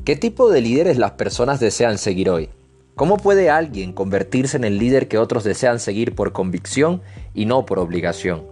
¿Qué tipo de líderes las personas desean seguir hoy? ¿Cómo puede alguien convertirse en el líder que otros desean seguir por convicción y no por obligación?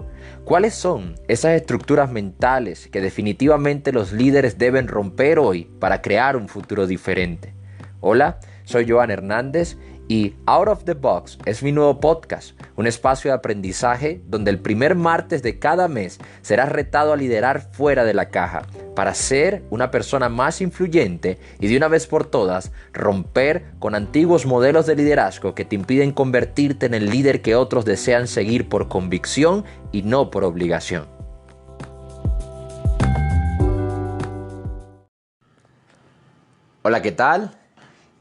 ¿Cuáles son esas estructuras mentales que definitivamente los líderes deben romper hoy para crear un futuro diferente? Hola, soy Joan Hernández y Out of the Box es mi nuevo podcast, un espacio de aprendizaje donde el primer martes de cada mes serás retado a liderar fuera de la caja para ser una persona más influyente y de una vez por todas romper con antiguos modelos de liderazgo que te impiden convertirte en el líder que otros desean seguir por convicción y no por obligación. Hola, ¿qué tal?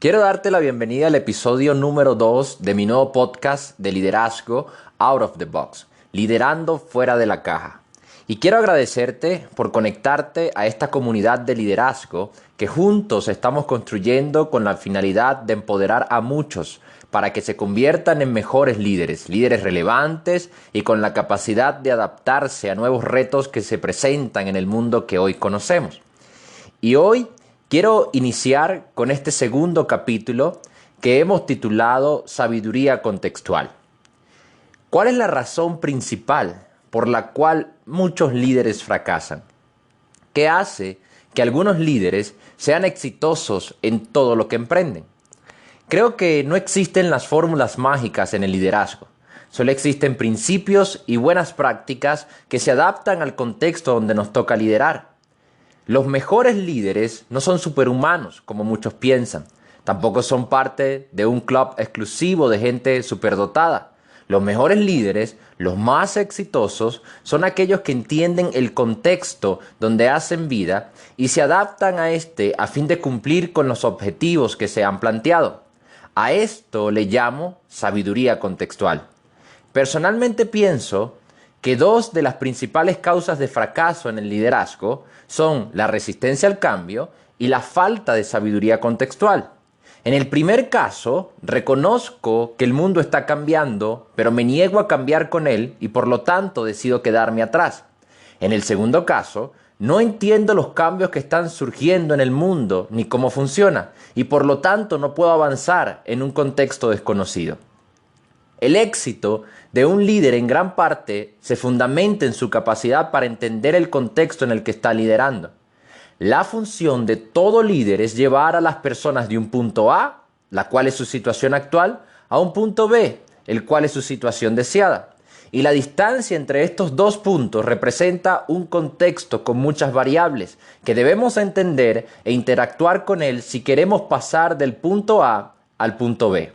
Quiero darte la bienvenida al episodio número 2 de mi nuevo podcast de liderazgo Out of the Box, liderando fuera de la caja. Y quiero agradecerte por conectarte a esta comunidad de liderazgo que juntos estamos construyendo con la finalidad de empoderar a muchos para que se conviertan en mejores líderes relevantes y con la capacidad de adaptarse a nuevos retos que se presentan en el mundo que hoy conocemos. Y hoy quiero iniciar con este segundo capítulo que hemos titulado Sabiduría Contextual. ¿Cuál es la razón principal por la cual muchos líderes fracasan? ¿Qué hace que algunos líderes sean exitosos en todo lo que emprenden? Creo que no existen las fórmulas mágicas en el liderazgo. Solo existen principios y buenas prácticas que se adaptan al contexto donde nos toca liderar. Los mejores líderes no son superhumanos, como muchos piensan. Tampoco son parte de un club exclusivo de gente superdotada. Los mejores líderes, los más exitosos, son aquellos que entienden el contexto donde hacen vida y se adaptan a este a fin de cumplir con los objetivos que se han planteado. A esto le llamo sabiduría contextual. Personalmente pienso que dos de las principales causas de fracaso en el liderazgo son la resistencia al cambio y la falta de sabiduría contextual. En el primer caso, reconozco que el mundo está cambiando, pero me niego a cambiar con él y por lo tanto decido quedarme atrás. En el segundo caso, no entiendo los cambios que están surgiendo en el mundo ni cómo funciona y por lo tanto no puedo avanzar en un contexto desconocido. El éxito de un líder en gran parte se fundamenta en su capacidad para entender el contexto en el que está liderando. La función de todo líder es llevar a las personas de un punto A, la cual es su situación actual, a un punto B, el cual es su situación deseada. Y la distancia entre estos dos puntos representa un contexto con muchas variables que debemos entender e interactuar con él si queremos pasar del punto A al punto B.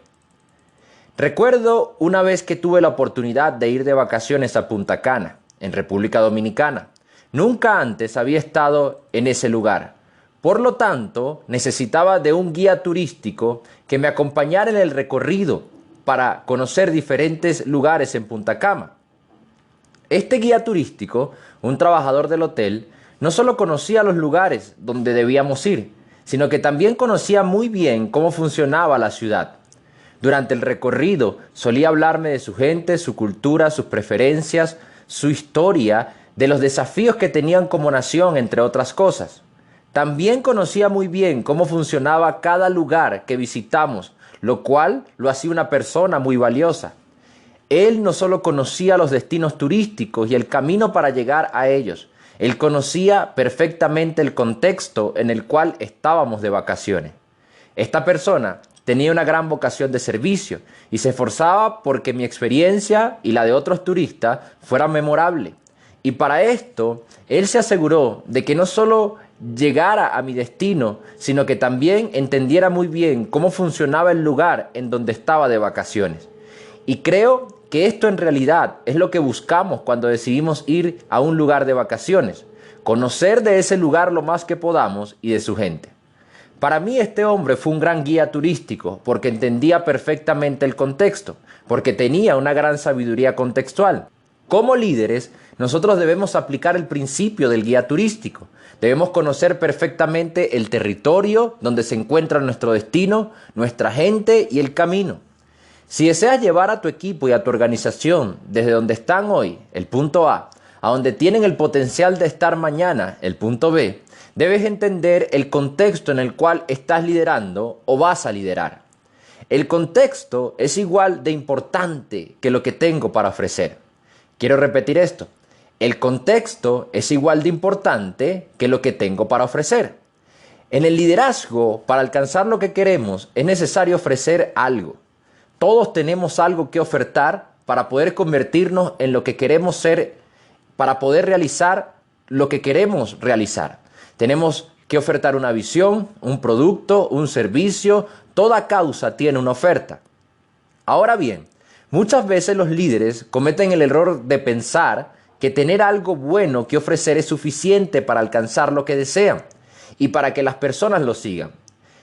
Recuerdo una vez que tuve la oportunidad de ir de vacaciones a Punta Cana, en República Dominicana. Nunca antes había estado en ese lugar. Por lo tanto, necesitaba de un guía turístico que me acompañara en el recorrido para conocer diferentes lugares en Punta Cana. Este guía turístico, un trabajador del hotel, no solo conocía los lugares donde debíamos ir, sino que también conocía muy bien cómo funcionaba la ciudad. Durante el recorrido solía hablarme de su gente, su cultura, sus preferencias, su historia, de los desafíos que tenían como nación, entre otras cosas. También conocía muy bien cómo funcionaba cada lugar que visitamos, lo cual lo hacía una persona muy valiosa. Él no solo conocía los destinos turísticos y el camino para llegar a ellos, él conocía perfectamente el contexto en el cual estábamos de vacaciones. Esta persona tenía una gran vocación de servicio y se esforzaba porque mi experiencia y la de otros turistas fuera memorable. Y para esto, él se aseguró de que no solo llegara a mi destino, sino que también entendiera muy bien cómo funcionaba el lugar en donde estaba de vacaciones. Y creo que esto en realidad es lo que buscamos cuando decidimos ir a un lugar de vacaciones, conocer de ese lugar lo más que podamos y de su gente. Para mí este hombre fue un gran guía turístico porque entendía perfectamente el contexto, porque tenía una gran sabiduría contextual. Como líderes, nosotros debemos aplicar el principio del guía turístico. Debemos conocer perfectamente el territorio donde se encuentra nuestro destino, nuestra gente y el camino. Si deseas llevar a tu equipo y a tu organización desde donde están hoy, el punto A donde tienen el potencial de estar mañana, el punto B, Debes entender el contexto en el cual estás liderando o vas a liderar. El contexto es igual de importante que lo que tengo para ofrecer. Quiero repetir esto. El contexto es igual de importante que lo que tengo para ofrecer. En el liderazgo, para alcanzar lo que queremos, es necesario ofrecer algo. Todos tenemos algo que ofertar para poder convertirnos en lo que queremos ser, para poder realizar lo que queremos realizar. Tenemos que ofertar una visión, un producto, un servicio. Toda causa tiene una oferta. Ahora bien, muchas veces los líderes cometen el error de pensar que tener algo bueno que ofrecer es suficiente para alcanzar lo que desean y para que las personas lo sigan.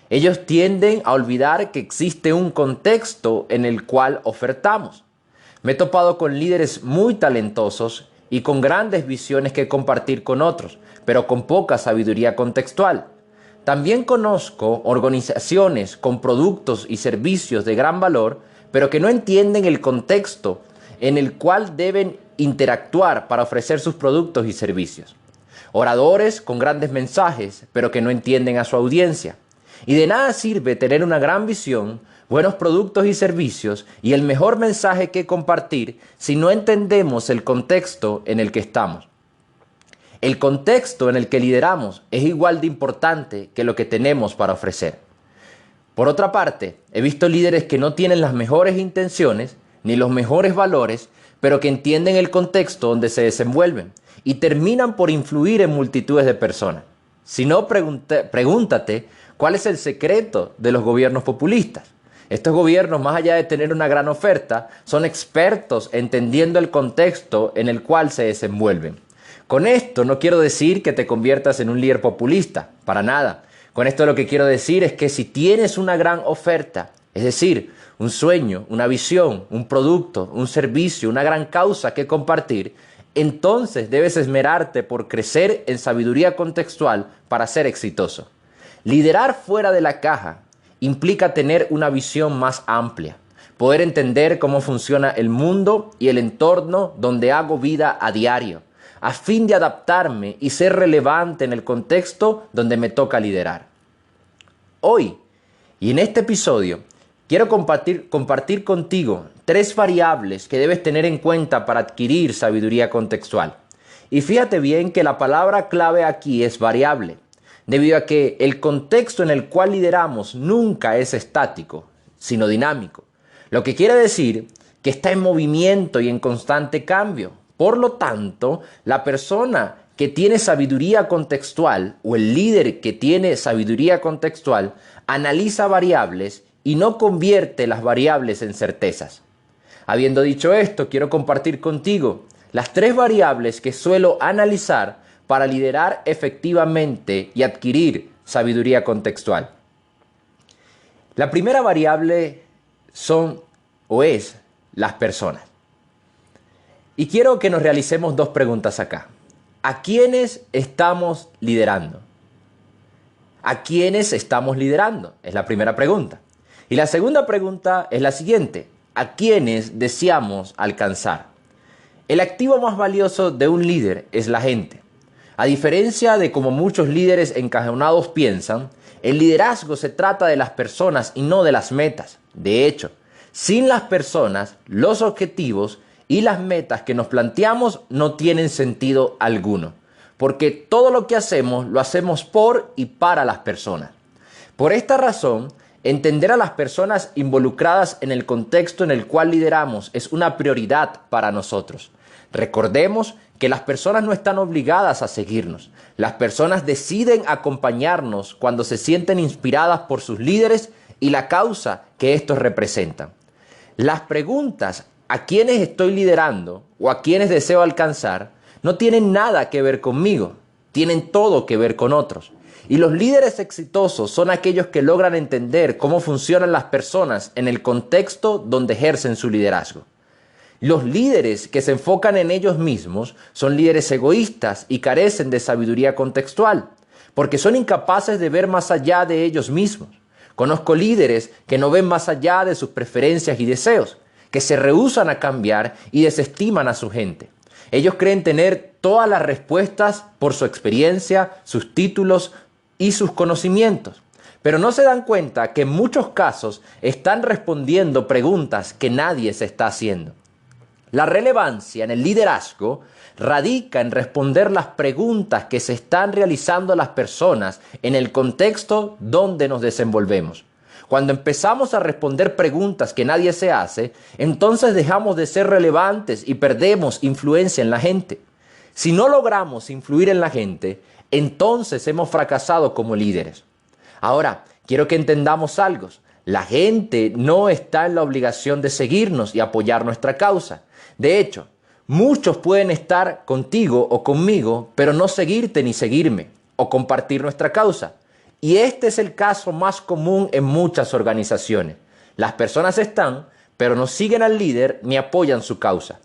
Ellos tienden a olvidar que existe un contexto en el cual ofertamos. Me he topado con líderes muy talentosos y con grandes visiones que compartir con otros, pero con poca sabiduría contextual. También conozco organizaciones con productos y servicios de gran valor, pero que no entienden el contexto en el cual deben interactuar para ofrecer sus productos y servicios. Oradores con grandes mensajes, pero que no entienden a su audiencia. Y de nada sirve tener una gran visión, buenos productos y servicios y el mejor mensaje que compartir si no entendemos el contexto en el que estamos. El contexto en el que lideramos es igual de importante que lo que tenemos para ofrecer. Por otra parte, he visto líderes que no tienen las mejores intenciones ni los mejores valores, pero que entienden el contexto donde se desenvuelven y terminan por influir en multitudes de personas. Si no, pregúntate cuál es el secreto de los gobiernos populistas. Estos gobiernos, más allá de tener una gran oferta, son expertos entendiendo el contexto en el cual se desenvuelven. Con esto no quiero decir que te conviertas en un líder populista, para nada. Con esto lo que quiero decir es que si tienes una gran oferta, es decir, un sueño, una visión, un producto, un servicio, una gran causa que compartir, entonces debes esmerarte por crecer en sabiduría contextual para ser exitoso. Liderar fuera de la caja implica tener una visión más amplia, poder entender cómo funciona el mundo y el entorno donde hago vida a diario, a fin de adaptarme y ser relevante en el contexto donde me toca liderar. Hoy, y en este episodio, quiero compartir contigo 3 variables que debes tener en cuenta para adquirir sabiduría contextual. Y fíjate bien que la palabra clave aquí es variable, debido a que el contexto en el cual lideramos nunca es estático, sino dinámico. Lo que quiere decir que está en movimiento y en constante cambio. Por lo tanto, la persona que tiene sabiduría contextual o el líder que tiene sabiduría contextual analiza variables y no convierte las variables en certezas. Habiendo dicho esto, quiero compartir contigo las 3 variables que suelo analizar para liderar efectivamente y adquirir sabiduría contextual. La primera variable es las personas. Y quiero que nos realicemos 2 preguntas acá. ¿A quiénes estamos liderando? ¿A quiénes estamos liderando? Es la primera pregunta. Y la segunda pregunta es la siguiente. ¿A quiénes deseamos alcanzar? El activo más valioso de un líder es la gente. A diferencia de como muchos líderes encajonados piensan, el liderazgo se trata de las personas y no de las metas. De hecho, sin las personas, los objetivos y las metas que nos planteamos no tienen sentido alguno, porque todo lo que hacemos lo hacemos por y para las personas. Por esta razón, entender a las personas involucradas en el contexto en el cual lideramos es una prioridad para nosotros. Recordemos que las personas no están obligadas a seguirnos. Las personas deciden acompañarnos cuando se sienten inspiradas por sus líderes y la causa que estos representan. Las preguntas ¿a quiénes estoy liderando o a quiénes deseo alcanzar? No tienen nada que ver conmigo, tienen todo que ver con otros. Y los líderes exitosos son aquellos que logran entender cómo funcionan las personas en el contexto donde ejercen su liderazgo. Los líderes que se enfocan en ellos mismos son líderes egoístas y carecen de sabiduría contextual, porque son incapaces de ver más allá de ellos mismos. Conozco líderes que no ven más allá de sus preferencias y deseos, que se rehúsan a cambiar y desestiman a su gente. Ellos creen tener todas las respuestas por su experiencia, sus títulos y sus conocimientos. Pero no se dan cuenta que en muchos casos están respondiendo preguntas que nadie se está haciendo. La relevancia en el liderazgo radica en responder las preguntas que se están realizando las personas en el contexto donde nos desenvolvemos. Cuando empezamos a responder preguntas que nadie se hace, entonces dejamos de ser relevantes y perdemos influencia en la gente. Si no logramos influir en la gente, entonces hemos fracasado como líderes. Ahora, quiero que entendamos algo. La gente no está en la obligación de seguirnos y apoyar nuestra causa. De hecho, muchos pueden estar contigo o conmigo, pero no seguirte ni seguirme o compartir nuestra causa. Y este es el caso más común en muchas organizaciones. Las personas están, pero no siguen al líder ni apoyan su causa.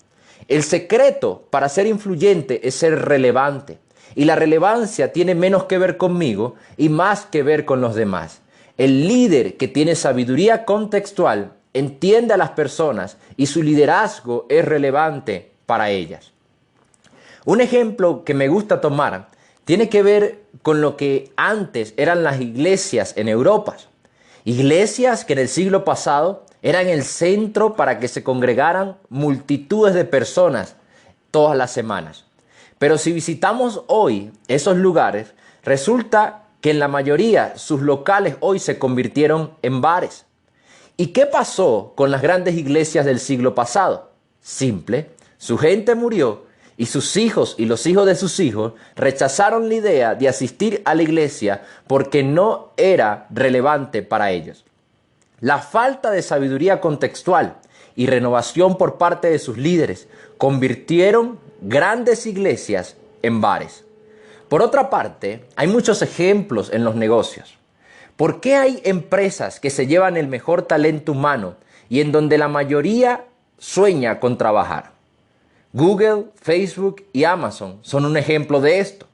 El secreto para ser influyente es ser relevante. Y la relevancia tiene menos que ver conmigo y más que ver con los demás. El líder que tiene sabiduría contextual entiende a las personas y su liderazgo es relevante para ellas. Un ejemplo que me gusta tomar tiene que ver con lo que antes eran las iglesias en Europa. Iglesias que en el siglo pasado eran el centro para que se congregaran multitudes de personas todas las semanas. Pero si visitamos hoy esos lugares, resulta que en la mayoría sus locales hoy se convirtieron en bares. ¿Y qué pasó con las grandes iglesias del siglo pasado? Simple, su gente murió y sus hijos y los hijos de sus hijos rechazaron la idea de asistir a la iglesia porque no era relevante para ellos. La falta de sabiduría contextual y renovación por parte de sus líderes convirtieron grandes iglesias en bares. Por otra parte, hay muchos ejemplos en los negocios. ¿Por qué hay empresas que se llevan el mejor talento humano y en donde la mayoría sueña con trabajar? Google, Facebook y Amazon son un ejemplo de esto.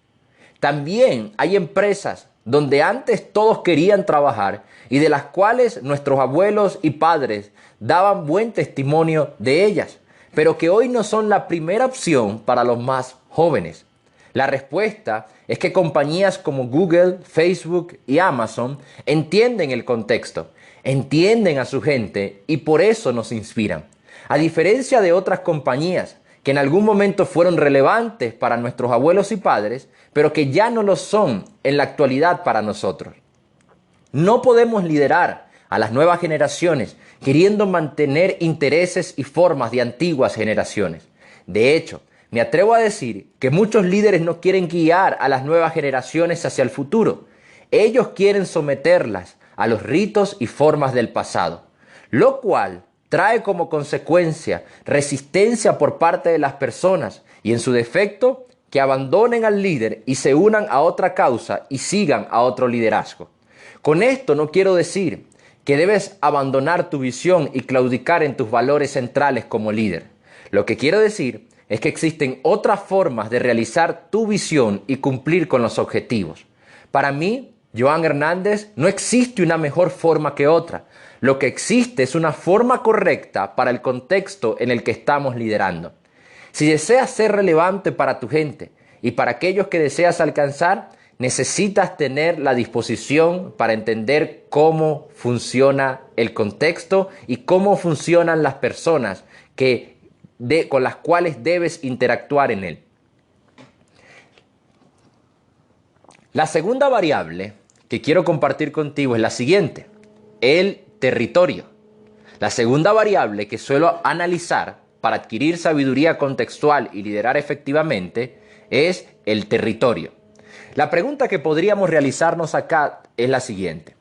También hay empresas donde antes todos querían trabajar y de las cuales nuestros abuelos y padres daban buen testimonio de ellas, pero que hoy no son la primera opción para los más jóvenes. La respuesta es que compañías como Google, Facebook y Amazon entienden el contexto, entienden a su gente y por eso nos inspiran. A diferencia de otras compañías que en algún momento fueron relevantes para nuestros abuelos y padres, pero que ya no lo son en la actualidad para nosotros. No podemos liderar a las nuevas generaciones queriendo mantener intereses y formas de antiguas generaciones. De hecho, me atrevo a decir que muchos líderes no quieren guiar a las nuevas generaciones hacia el futuro. Ellos quieren someterlas a los ritos y formas del pasado, lo cual trae como consecuencia resistencia por parte de las personas y en su defecto que abandonen al líder y se unan a otra causa y sigan a otro liderazgo. Con esto no quiero decir que debes abandonar tu visión y claudicar en tus valores centrales como líder. Lo que quiero decir es que existen otras formas de realizar tu visión y cumplir con los objetivos. Para mí, Joan Hernández, no existe una mejor forma que otra. Lo que existe es una forma correcta para el contexto en el que estamos liderando. Si deseas ser relevante para tu gente y para aquellos que deseas alcanzar, necesitas tener la disposición para entender cómo funciona el contexto y cómo funcionan las personas con las cuales debes interactuar en él. La segunda variable que quiero compartir contigo es la siguiente: el territorio. La segunda variable que suelo analizar para adquirir sabiduría contextual y liderar efectivamente es el territorio. La pregunta que podríamos realizarnos acá es la siguiente: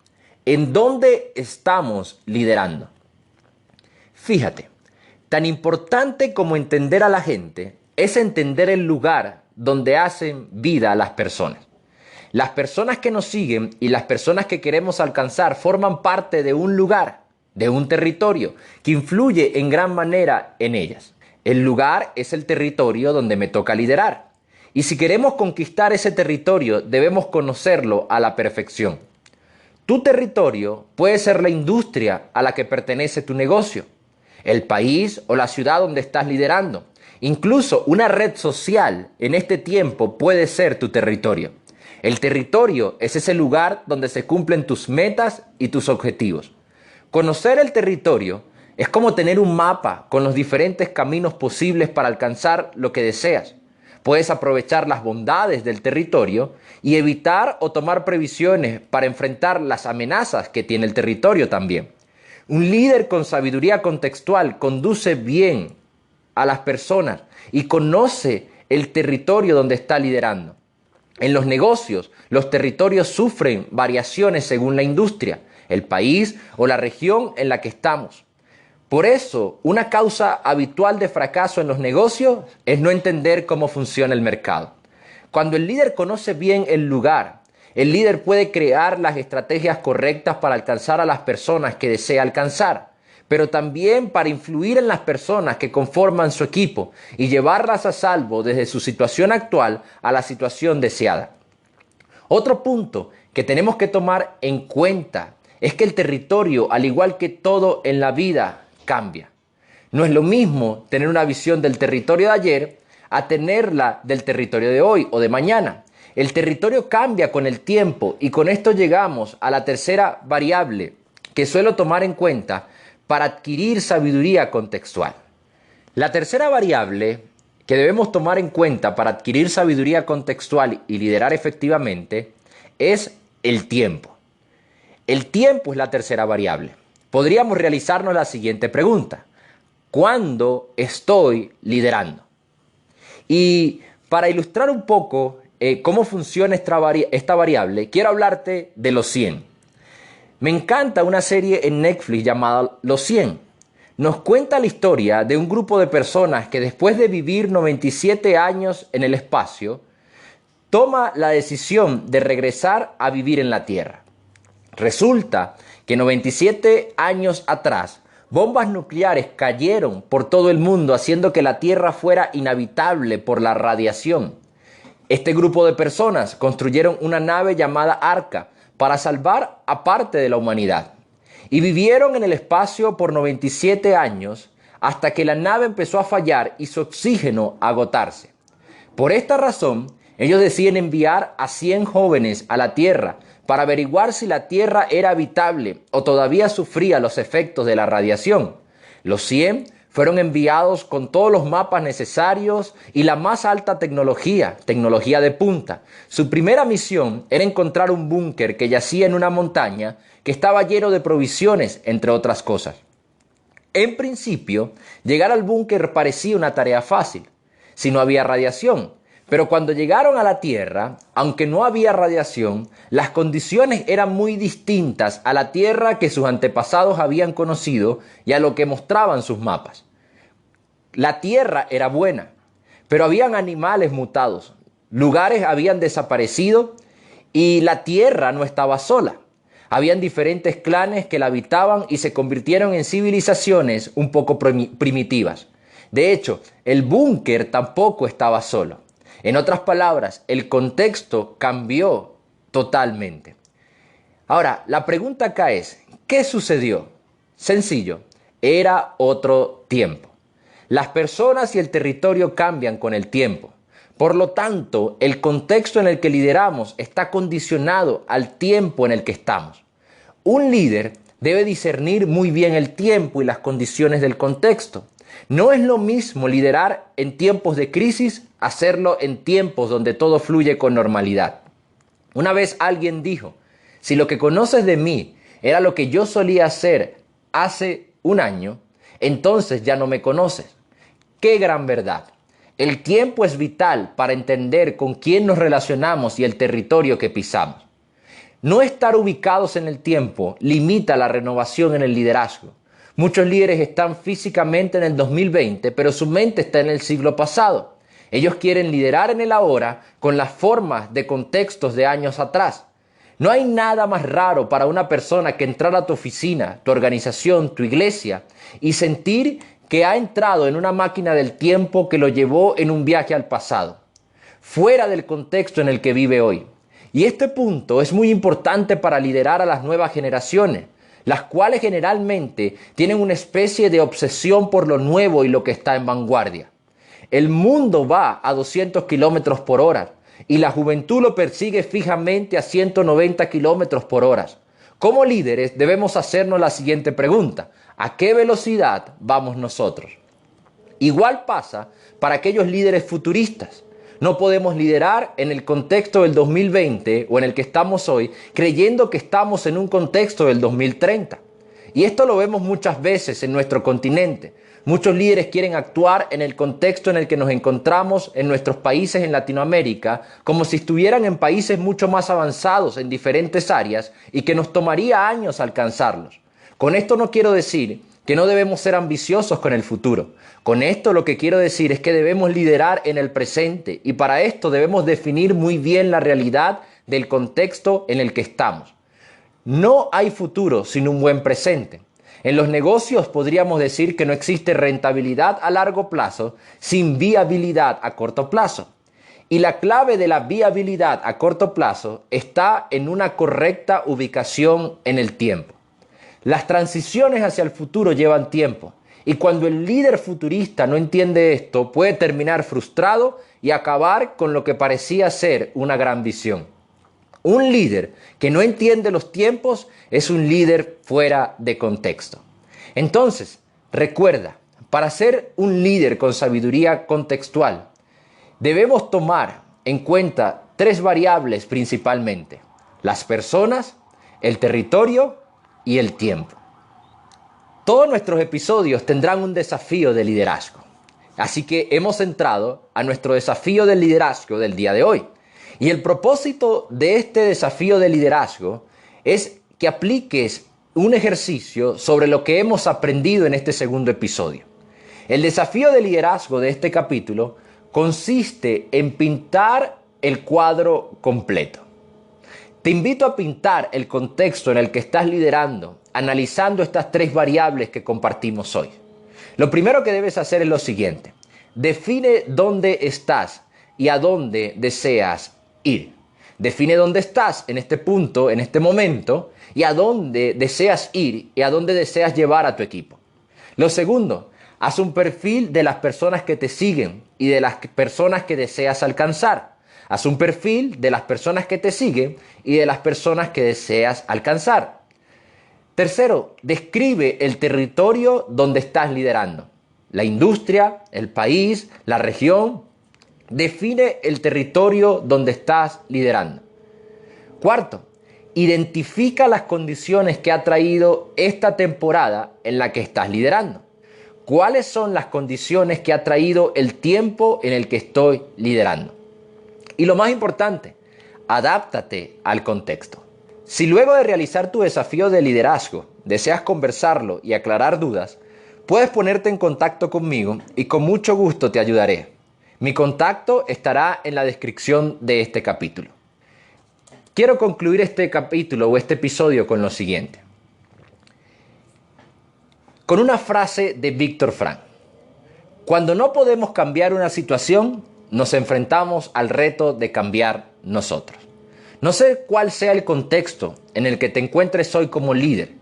¿en dónde estamos liderando? Fíjate, tan importante como entender a la gente es entender el lugar donde hacen vida a las personas. Las personas que nos siguen y las personas que queremos alcanzar forman parte de un lugar, de un territorio, que influye en gran manera en ellas. El lugar es el territorio donde me toca liderar. Y si queremos conquistar ese territorio, debemos conocerlo a la perfección. Tu territorio puede ser la industria a la que pertenece tu negocio, el país o la ciudad donde estás liderando. Incluso una red social en este tiempo puede ser tu territorio. El territorio es ese lugar donde se cumplen tus metas y tus objetivos. Conocer el territorio es como tener un mapa con los diferentes caminos posibles para alcanzar lo que deseas. Puedes aprovechar las bondades del territorio y evitar o tomar previsiones para enfrentar las amenazas que tiene el territorio también. Un líder con sabiduría contextual conduce bien a las personas y conoce el territorio donde está liderando. En los negocios, los territorios sufren variaciones según la industria, el país o la región en la que estamos. Por eso, una causa habitual de fracaso en los negocios es no entender cómo funciona el mercado. Cuando el líder conoce bien el lugar, el líder puede crear las estrategias correctas para alcanzar a las personas que desea alcanzar, pero también para influir en las personas que conforman su equipo y llevarlas a salvo desde su situación actual a la situación deseada. Otro punto que tenemos que tomar en cuenta es que el territorio, al igual que todo en la vida, cambia. No es lo mismo tener una visión del territorio de ayer a tenerla del territorio de hoy o de mañana. El territorio cambia con el tiempo y con esto llegamos a la tercera variable que suelo tomar en cuenta para adquirir sabiduría contextual. La tercera variable que debemos tomar en cuenta para adquirir sabiduría contextual y liderar efectivamente es el tiempo. El tiempo es la tercera variable. Podríamos realizarnos la siguiente pregunta: ¿cuándo estoy liderando? Y para ilustrar un poco cómo funciona esta variable, quiero hablarte de los 100. Me encanta una serie en Netflix llamada Los 100. Nos cuenta la historia de un grupo de personas que después de vivir 97 años en el espacio, toma la decisión de regresar a vivir en la Tierra. Resulta que 97 años atrás, bombas nucleares cayeron por todo el mundo, haciendo que la Tierra fuera inhabitable por la radiación. Este grupo de personas construyeron una nave llamada Arca para salvar a parte de la humanidad. Y vivieron en el espacio por 97 años hasta que la nave empezó a fallar y su oxígeno a agotarse. Por esta razón, ellos deciden enviar a 100 jóvenes a la Tierra para averiguar si la Tierra era habitable o todavía sufría los efectos de la radiación. Los 100 fueron enviados con todos los mapas necesarios y la más alta tecnología de punta. Su primera misión era encontrar un búnker que yacía en una montaña que estaba lleno de provisiones, entre otras cosas. En principio, llegar al búnker parecía una tarea fácil, si no había radiación. Pero cuando llegaron a la Tierra, aunque no había radiación, las condiciones eran muy distintas a la Tierra que sus antepasados habían conocido y a lo que mostraban sus mapas. La Tierra era buena, pero habían animales mutados, lugares habían desaparecido y la Tierra no estaba sola. Habían diferentes clanes que la habitaban y se convirtieron en civilizaciones un poco primitivas. De hecho, el búnker tampoco estaba solo. En otras palabras, el contexto cambió totalmente. Ahora, la pregunta acá es, ¿qué sucedió? Sencillo, era otro tiempo. Las personas y el territorio cambian con el tiempo. Por lo tanto, el contexto en el que lideramos está condicionado al tiempo en el que estamos. Un líder debe discernir muy bien el tiempo y las condiciones del contexto. No es lo mismo liderar en tiempos de crisis, hacerlo en tiempos donde todo fluye con normalidad. Una vez alguien dijo, si lo que conoces de mí era lo que yo solía hacer hace un año, entonces ya no me conoces. ¡Qué gran verdad! El tiempo es vital para entender con quién nos relacionamos y el territorio que pisamos. No estar ubicados en el tiempo limita la renovación en el liderazgo. Muchos líderes están físicamente en el 2020, pero su mente está en el siglo pasado. Ellos quieren liderar en el ahora con las formas de contextos de años atrás. No hay nada más raro para una persona que entrar a tu oficina, tu organización, tu iglesia y sentir que ha entrado en una máquina del tiempo que lo llevó en un viaje al pasado, fuera del contexto en el que vive hoy. Y este punto es muy importante para liderar a las nuevas generaciones, las cuales generalmente tienen una especie de obsesión por lo nuevo y lo que está en vanguardia. El mundo va a 200 kilómetros por hora y la juventud lo persigue fijamente a 190 kilómetros por hora. Como líderes debemos hacernos la siguiente pregunta: ¿a qué velocidad vamos nosotros? Igual pasa para aquellos líderes futuristas. No podemos liderar en el contexto del 2020 o en el que estamos hoy, creyendo que estamos en un contexto del 2030. Y esto lo vemos muchas veces en nuestro continente. Muchos líderes quieren actuar en el contexto en el que nos encontramos en nuestros países en Latinoamérica, como si estuvieran en países mucho más avanzados en diferentes áreas y que nos tomaría años alcanzarlos. Con esto no quiero decir que no debemos ser ambiciosos con el futuro. Con esto lo que quiero decir es que debemos liderar en el presente y para esto debemos definir muy bien la realidad del contexto en el que estamos. No hay futuro sin un buen presente. En los negocios podríamos decir que no existe rentabilidad a largo plazo sin viabilidad a corto plazo. Y la clave de la viabilidad a corto plazo está en una correcta ubicación en el tiempo. Las transiciones hacia el futuro llevan tiempo y cuando el líder futurista no entiende esto, puede terminar frustrado y acabar con lo que parecía ser una gran visión. Un líder que no entiende los tiempos es un líder fuera de contexto. Entonces, recuerda, para ser un líder con sabiduría contextual, debemos tomar en cuenta 3 variables principalmente: las personas, el territorio y el tiempo. Todos nuestros episodios tendrán un desafío de liderazgo. Así que hemos entrado a nuestro desafío de liderazgo del día de hoy. Y el propósito de este desafío de liderazgo es que apliques un ejercicio sobre lo que hemos aprendido en este segundo episodio. El desafío de liderazgo de este capítulo consiste en pintar el cuadro completo. Te invito a pintar el contexto en el que estás liderando, analizando estas 3 variables que compartimos hoy. Lo primero que debes hacer es lo siguiente: define dónde estás y a dónde deseas ir. Define dónde estás en este punto, en este momento, y a dónde deseas ir y a dónde deseas llevar a tu equipo. Lo segundo, haz un perfil de las personas que te siguen y de las personas que deseas alcanzar. Haz un perfil de las personas que te siguen y de las personas que deseas alcanzar. Tercero, describe el territorio donde estás liderando. La industria, el país, la región. Define el territorio donde estás liderando. Cuarto, identifica las condiciones que ha traído esta temporada en la que estás liderando. ¿Cuáles son las condiciones que ha traído el tiempo en el que estoy liderando? Y lo más importante, adáptate al contexto. Si luego de realizar tu desafío de liderazgo deseas conversarlo y aclarar dudas, puedes ponerte en contacto conmigo y con mucho gusto te ayudaré. Mi contacto estará en la descripción de este capítulo. Quiero concluir este capítulo o este episodio con lo siguiente. Con una frase de Víctor Frank. Cuando no podemos cambiar una situación, nos enfrentamos al reto de cambiar nosotros. No sé cuál sea el contexto en el que te encuentres hoy como líder,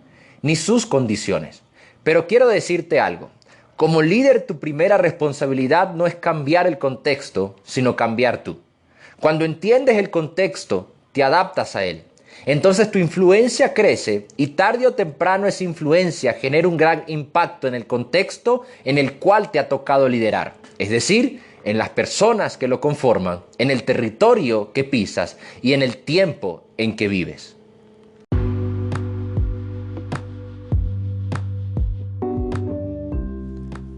ni sus condiciones, pero quiero decirte algo. Como líder, tu primera responsabilidad no es cambiar el contexto, sino cambiar tú. Cuando entiendes el contexto, te adaptas a él. Entonces tu influencia crece y tarde o temprano esa influencia genera un gran impacto en el contexto en el cual te ha tocado liderar. Es decir, en las personas que lo conforman, en el territorio que pisas y en el tiempo en que vives.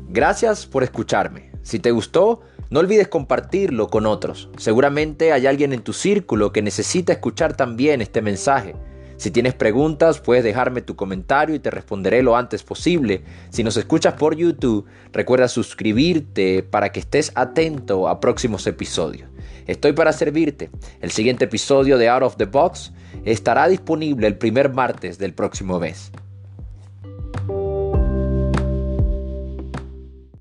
Gracias por escucharme. Si te gustó, no olvides compartirlo con otros. Seguramente hay alguien en tu círculo que necesita escuchar también este mensaje. Si tienes preguntas, puedes dejarme tu comentario y te responderé lo antes posible. Si nos escuchas por YouTube, recuerda suscribirte para que estés atento a próximos episodios. Estoy para servirte. El siguiente episodio de Out of the Box estará disponible el primer martes del próximo mes.